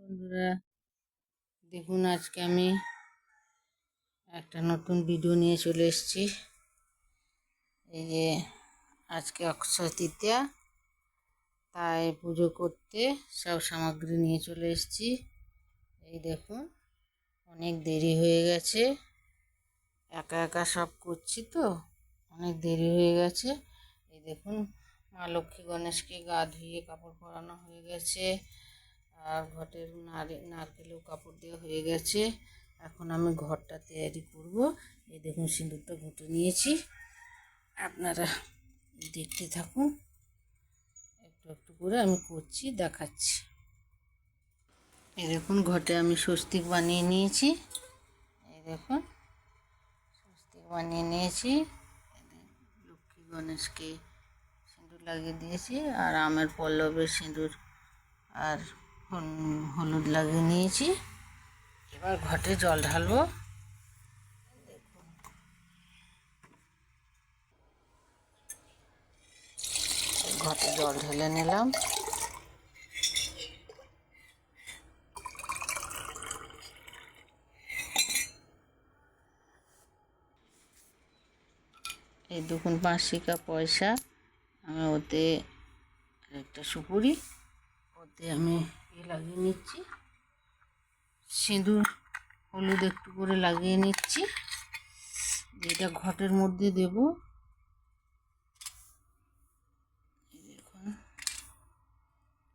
বন্ধুরা, দেখুন আজকে আমি একটা নতুন ভিডিও নিয়ে চলে এসেছি। এই যে আজকে অক্ষয় তৃতীয়া, তাই পুজো করতে সব সামগ্রী নিয়ে চলে এসেছি। এই দেখুন, অনেক দেরি হয়ে গেছে, একা একা সব করছি তো অনেক দেরি হয়ে গেছে। এই দেখুন, মা লক্ষ্মী গণেশকে গা ধুয়ে কাপড় পরানো হয়ে গেছে, আর ঘটের নারকেলেও কাপড় দেওয়া হয়ে গেছে। এখন আমি ঘরটা তৈরি করব। এই দেখুন, সিঁদুরটা ঘুঁটে নিয়েছি, আপনারা দেখতে থাকুন। একটু একটু করে আমি করছি, দেখাচ্ছি। এই দেখুন, ঘটে আমি স্বস্তিক বানিয়ে নিয়েছি। এই দেখুন, স্বস্তিক বানিয়ে নিয়েছি। লক্ষ্মী গণেশকে সিঁদুর লাগিয়ে দিয়েছি, আর আমের পল্লবের সিঁদুর আর হলুদ লাগিয়ে নিয়েছি। এবার ঘটে জল ঢালবো। ঘটে জল ঢেলে নিলাম। এই দেখুন, 5 পয়সা আমি ওতে একটা সুপুরি, ওতে আমি লাগিয়ে নিচ্ছি। সিঁদুর হলুদ একটু করে লাগিয়ে নিচ্ছি, এটা ঘটের মধ্যে দেব। দেখুন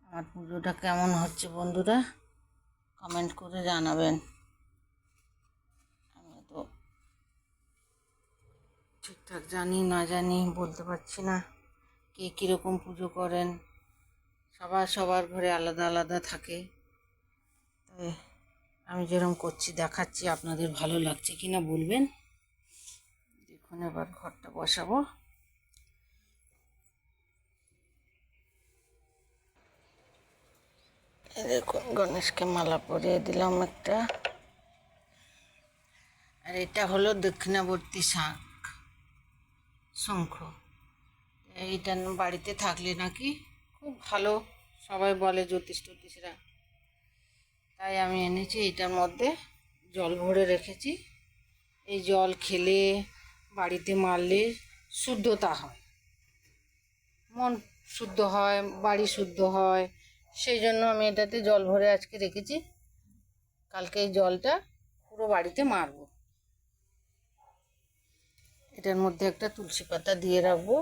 আমার পুজোটা কেমন হচ্ছে বন্ধুরা, কমেন্ট করে জানাবেন। আমি তো ঠিকঠাক জানি না জানি বলতে পারছি না, কে কীরকম পুজো করেন। সবার ঘরে আলাদা আলাদা থাকে, তাই আমি যেরকম করছি দেখাচ্ছি, আপনাদের ভালো লাগছে কিনা বলবেন। দেখুন, এবার ঘরটা বসাবো। দেখুন, গণেশকে মালা পরিয়ে দিলাম একটা। আর এটা হলো দক্ষিণাবর্তী শঙ্খ। এইটা বাড়িতে থাকলে নাকি খুব ভালো, সবাই বলে জ্যোতিষরা। তাই আমি এনেছি, এটার মধ্যে জল ভরে রেখেছি। এই জল খেলে, বাড়িতে মারলে শুদ্ধতা হয়, মন শুদ্ধ হয়, বাড়ি শুদ্ধ হয়। সেই জন্য আমি এটাতে জল ভরে আজকে রেখেছি। কালকে এই জলটা পুরো বাড়িতে মারবো। এটার মধ্যে একটা তুলসী পাতা দিয়ে রাখবো।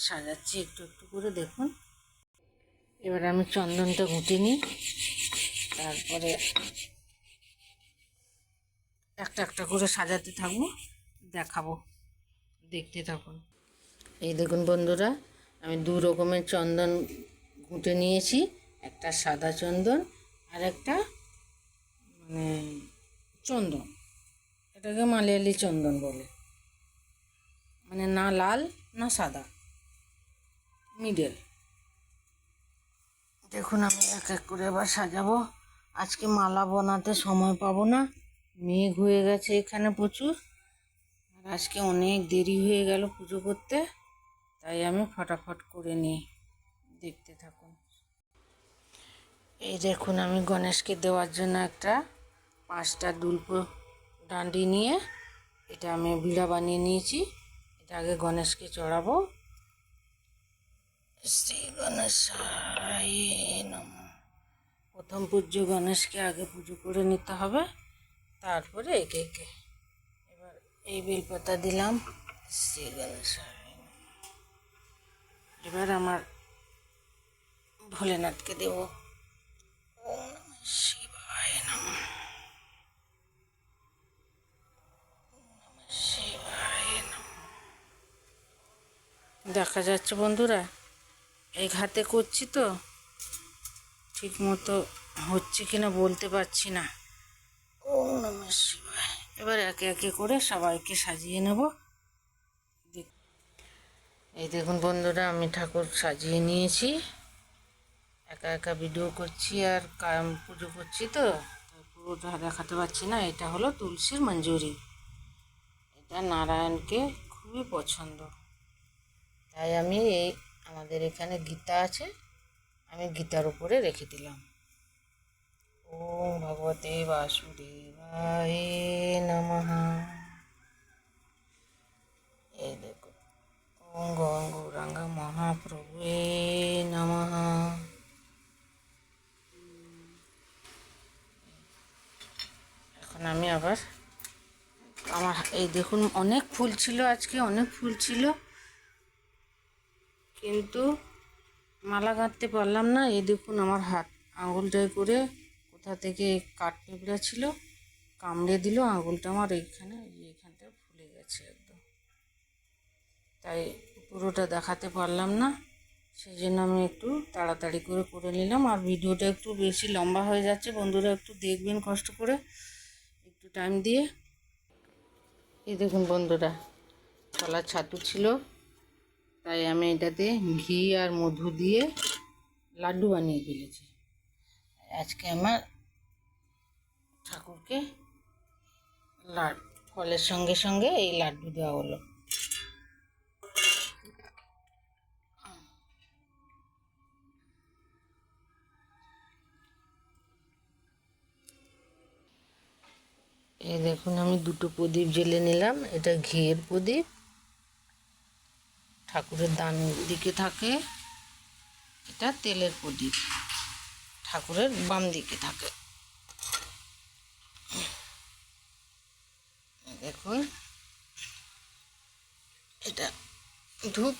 সাজাচ্ছি একটু একটু করে, দেখুন। এবার আমি চন্দনটা ঘুঁটে নিই, তারপরে একটা একটা করে সাজাতে থাকবো, দেখাবো, দেখতে থাকুন। এই দেখুন বন্ধুরা, আমি 2 রকমের চন্দন ঘুঁটে নিয়েছি, একটা সাদা চন্দন আর একটা চন্দন, এটাকে মালয়ালি চন্দন বলে, মানে না লাল না সাদা, মিডল। দেখুন, আমি এক এক করে এবার সাজাবো। আজকে মালা বানাতে সময় পাবো না, মেঘ হয়ে গেছে এখানে প্রচুর, আর আজকে অনেক দেরি হয়ে গেল পুজো করতে, তাই আমি ফটাফট করে নিই, দেখতে থাকুন। এই দেখুন, আমি গণেশকে দেওয়ার জন্য একটা 5টা দুল্প ডান্ডি নিয়ে এটা আমি বিড়া বানিয়ে নিয়েছি। এটা আগে গণেশকে চড়াবো। শ্রী গণেশায় নমঃ। প্রথম পূজ্য গণেশকে আগে পুজো করে নিতে হবে, তারপরে একে একে। এবার এই বেলপাতা দিলাম, শ্রী গণেশায়। এবার আমার ভোলেনাথকে দেব। ওম নমঃ শিবায় নমঃ। দেখা যাচ্ছে বন্ধুরা, এই হাতে করছি তো ঠিক মতো হচ্ছে কিনা বলতে পারছি না। ওম নমঃ শিবায়। এবার একে একে করে সবাইকে সাজিয়ে নেব। এই দেখুন বন্ধুরা, আমি ঠাকুর সাজিয়ে নিয়েছি, একা একা ভিডিও করছি আর পুজো করছি তো পুরোটা দেখাতে পারছি না। এটা হলো তুলসীর মঞ্জুরি, এটা নারায়ণকে খুবই পছন্দ, তাই আমি আমাদের এখানে গীতা আছে, আমি গীতার উপরে রেখে দিলাম। ওম ভগবতে বাসুদেবায় নমঃ। এই দেখো, ওম গৌরাঙ্গ মহাপ্রভুয়ে নমঃ। এখন আমি আবার আমার এই দেখুন অনেক ফুল ছিল, আজকে অনেক ফুল ছিল, কিন্তু মালা গাঁথতে পারলাম না। এই দেখুন আমার হাত আঙুলটায় করে কোথা থেকে কাঠ পিঁপড়া ছিল, কামড়ে দিল আঙুলটা আমার এইখানটা ফুলে গেছে একদম। তাই পুরোটা দেখাতে পারলাম না, সেই জন্য আমি একটু তাড়াতাড়ি করে নিলাম। আর ভিডিওটা একটু বেশি লম্বা হয়ে যাচ্ছে, বন্ধুরা একটু দেখবেন কষ্ট করে, একটু টাইম দিয়ে। এই দেখুন বন্ধুরা, ছোলার ছাতু ছিল, তাই আমি এটাতে ঘি আর মধু দিয়ে লাড্ডু বানিয়ে ফেলেছি। আজকে আমার ঠাকুরকে ফলের সঙ্গে সঙ্গে এই লাড্ডু দেওয়া হলো। এই দেখুন আমি দুটো প্রদীপ জ্বেলে নিলাম। এটা ঘিয়ের প্রদীপ, ঠাকুরের ডান দিকে থাকে। এটা তেলের প্রদীপ, ঠাকুরের বাম দিকে থাকে। দেখুন এটা ধূপ।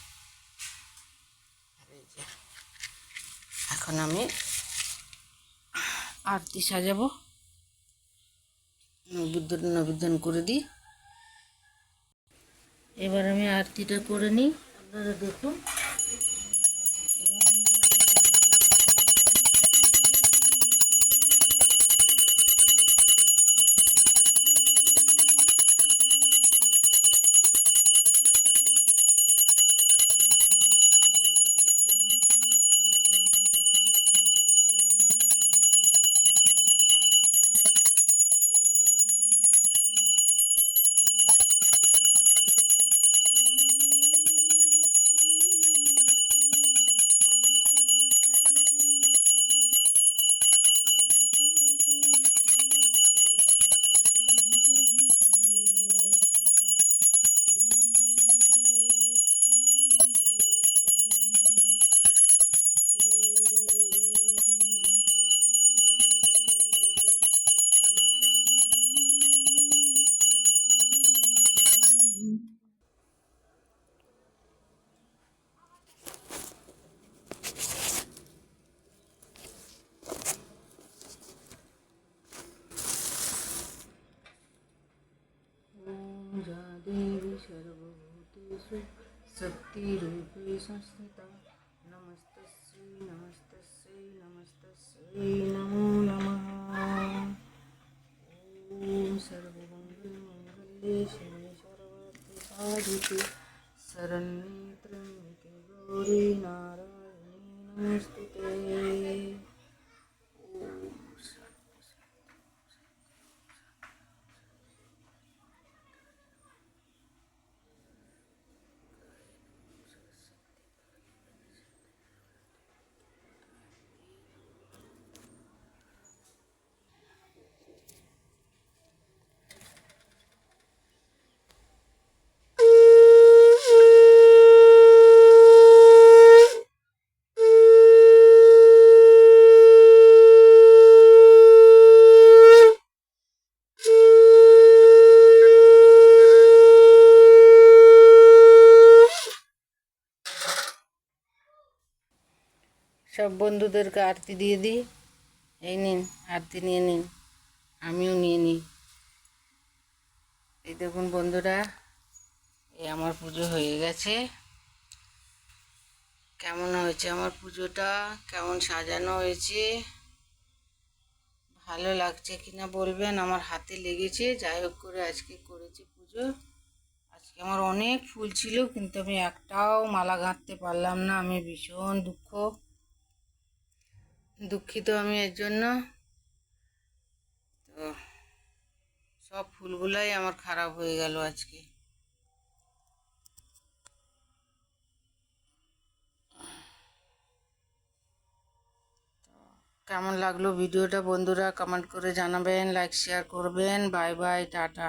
এখন আমি আরতি সাজাবো, নৈবেদ্য করে দিই। এবার আমি আরতিটা করে নিই, আপনারা দেখুন। या देवी सर्वभूतेषु शक्तिरूपे संस्थिता नमस्तस्यै नमस्तस्यै नमस्तस्यै नमो नमः। ॐ सर्वमङ्गलमाङ्गल्ये शिवे सर्वार्थसाधिके शरण्ये त्र्यम्बके गौरी नारायणी नमोस्तुते। সব বন্ধুদেরকে আরতি দিয়ে দিই। এই নিন আরতি নিয়ে নিন, আমিও নিয়ে নিই। এই দেখুন বন্ধুরা, এই আমার পুজো হয়ে গেছে। কেমন হয়েছে আমার পুজোটা, কেমন সাজানো হয়েছে, ভালো লাগছে কিনা বলবেন। আমার হাতে লেগেছে, যাই হোক করে আজকে করেছি পুজো। আজকে আমার অনেক ফুল ছিল, কিন্তু আমি একটাও মালা গাঁথতে পারলাম না। আমি ভীষণ দুঃখিত আমি এর জন্য। তো সব ফুলগুলাই আমার খারাপ হয়ে গেল আজকে। কেমন লাগলো ভিডিওটা বন্ধুরা কমেন্ট করে জানাবেন, লাইক শেয়ার করবেন। Bye bye, tata.